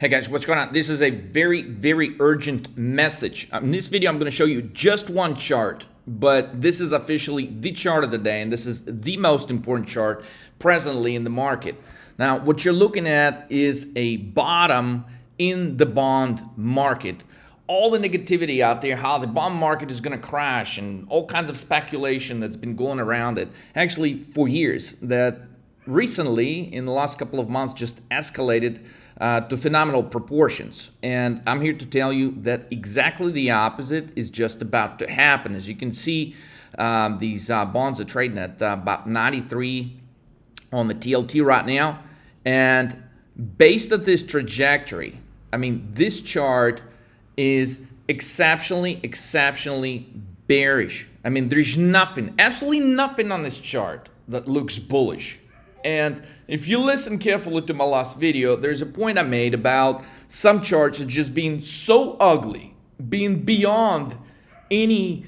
Hey guys, what's going on? This is a very urgent message. In this video, I'm going to show you just one chart, but this is officially the chart of the day, and this is the most important chart presently in the market. Now, what you're looking at is a bottom in the bond market. All the negativity out there, how the bond market is going to crash, and all kinds of speculation that's been going around it, actually for years, that recently, in the last couple of months, just escalated to phenomenal proportions. And I'm here to tell you that exactly the opposite is just about to happen. As you can see, these bonds are trading at about 93 on the TLT right now. And based on this trajectory, I mean, this chart is exceptionally bearish. I mean, there's nothing, absolutely nothing on this chart that looks bullish. And if you listen carefully to my last video, there's a point I made about some charts just being so ugly, being beyond any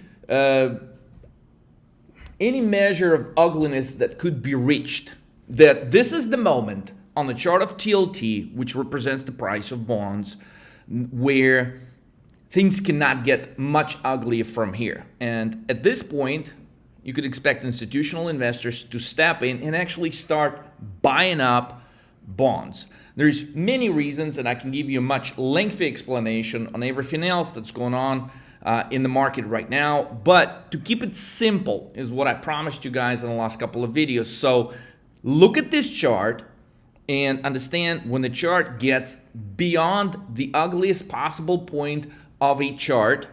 measure of ugliness that could be reached. That this is the moment on the chart of TLT, which represents the price of bonds, where things cannot get much uglier from here. And at this point, you could expect institutional investors to step in and actually start buying up bonds. There's many reasons, and I can give you a much lengthy explanation on everything else that's going on in the market right now. But to keep it simple is what I promised you guys in the last couple of videos. So look at this chart and understand when the chart gets beyond the ugliest possible point of a chart,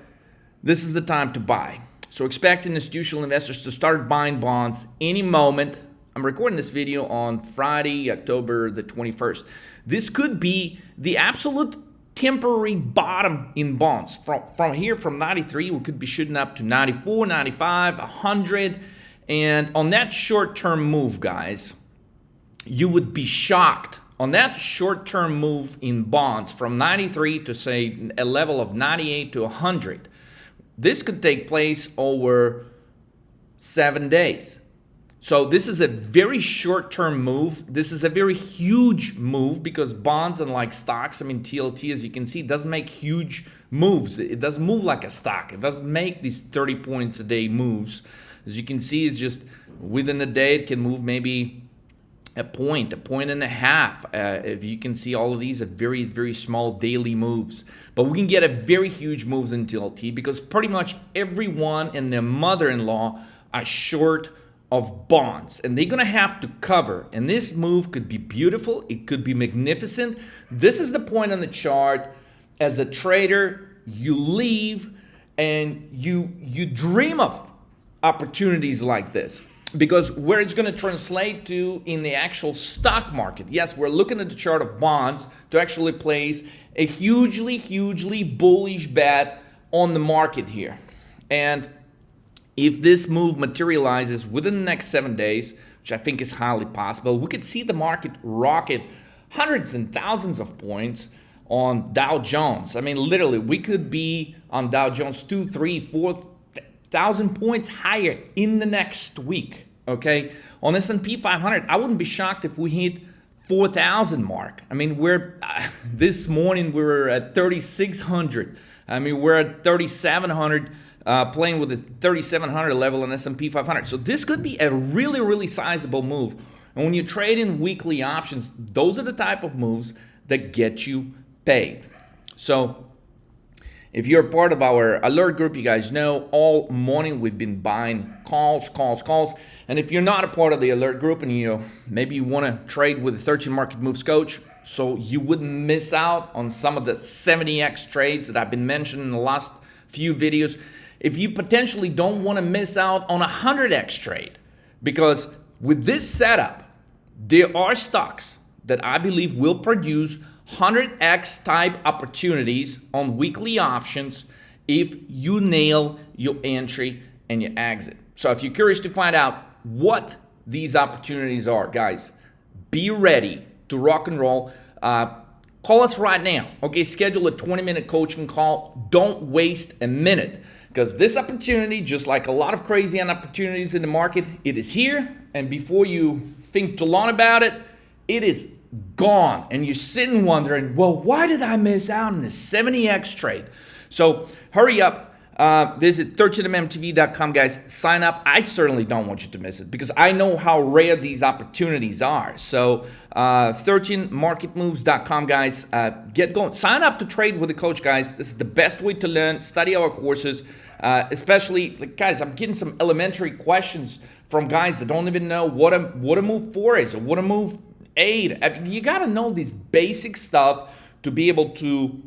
this is the time to buy. So expect institutional investors to start buying bonds any moment. I'm recording this video on Friday, October the 21st. This could be the absolute temporary bottom in bonds. From here, from 93, we could be shooting up to 94, 95, 100. And on that short-term move, guys, you would be shocked. On that short-term move in bonds from 93 to, say, a level of 98 to 100, this could take place over 7 days. So this is a very short-term move. This is a very huge move because bonds, unlike stocks, I mean, TLT, as you can see, doesn't make huge moves. It doesn't move like a stock. It doesn't make these 30 points a day moves. As you can see, it's just within a day, it can move maybe a point and a half. If you can see, all of these are very small daily moves. But we can get a very huge moves in TLT because pretty much everyone and their mother-in-law are short of bonds, and they're gonna have to cover. And this move could be beautiful, it could be magnificent. This is the point on the chart. As a trader, you leave and you dream of opportunities like this. Because where it's going to translate to in the actual stock market, yes, we're looking at the chart of bonds to actually place a hugely bullish bet on the market here. And if this move materializes within the next 7 days, which I think is highly possible, we could see the market rocket hundreds and thousands of points on Dow Jones. I mean, literally, we could be on Dow Jones 2, 3, 4,000 points higher in the next week, okay? On S&P 500, I wouldn't be shocked if we hit 4,000 mark. I mean, this morning we were at 3,600. I mean, we're at 3,700, playing with the 3,700 level on S&P 500. So this could be a really sizable move. And when you trade in weekly options, those are the type of moves that get you paid. So if you're part of our alert group, you guys know all morning we've been buying calls. And if you're not a part of the alert group and maybe you want to trade with the 13 Market Moves coach so you wouldn't miss out on some of the 70x trades that I've been mentioning in the last few videos, if you potentially don't want to miss out on a 100x trade, because with this setup, there are stocks that I believe will produce 100x type opportunities on weekly options if you nail your entry and your exit. So if you're curious to find out what these opportunities are, guys, be ready to rock and roll. Call us right now. Okay, schedule a 20-minute coaching call. Don't waste a minute, because this opportunity, just like a lot of crazy opportunities in the market, it is here. And before you think too long about it, it is gone. And you're sitting wondering, well, why did I miss out on this 70x trade? So hurry up. Visit 13mmtv.com, guys. Sign up. I certainly don't want you to miss it because I know how rare these opportunities are. So 13marketmoves.com, guys. Get going. Sign up to trade with the coach, guys. This is the best way to learn. Study our courses, especially, like, guys, I'm getting some elementary questions from guys that don't even know what a move 4 is or what a move 8. I mean, you got to know this basic stuff to be able to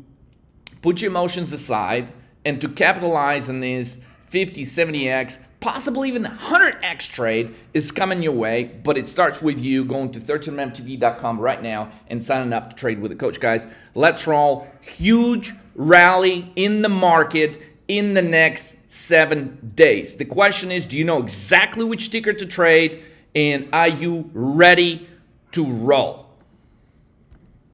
put your emotions aside and to capitalize on this 50, 70x, possibly even 100x trade is coming your way. But it starts with you going to 13mmtv.com right now and signing up to trade with the coach, guys. Let's roll. Huge rally in the market in the next 7 days. The question is, do you know exactly which ticker to trade? And are you ready to roll?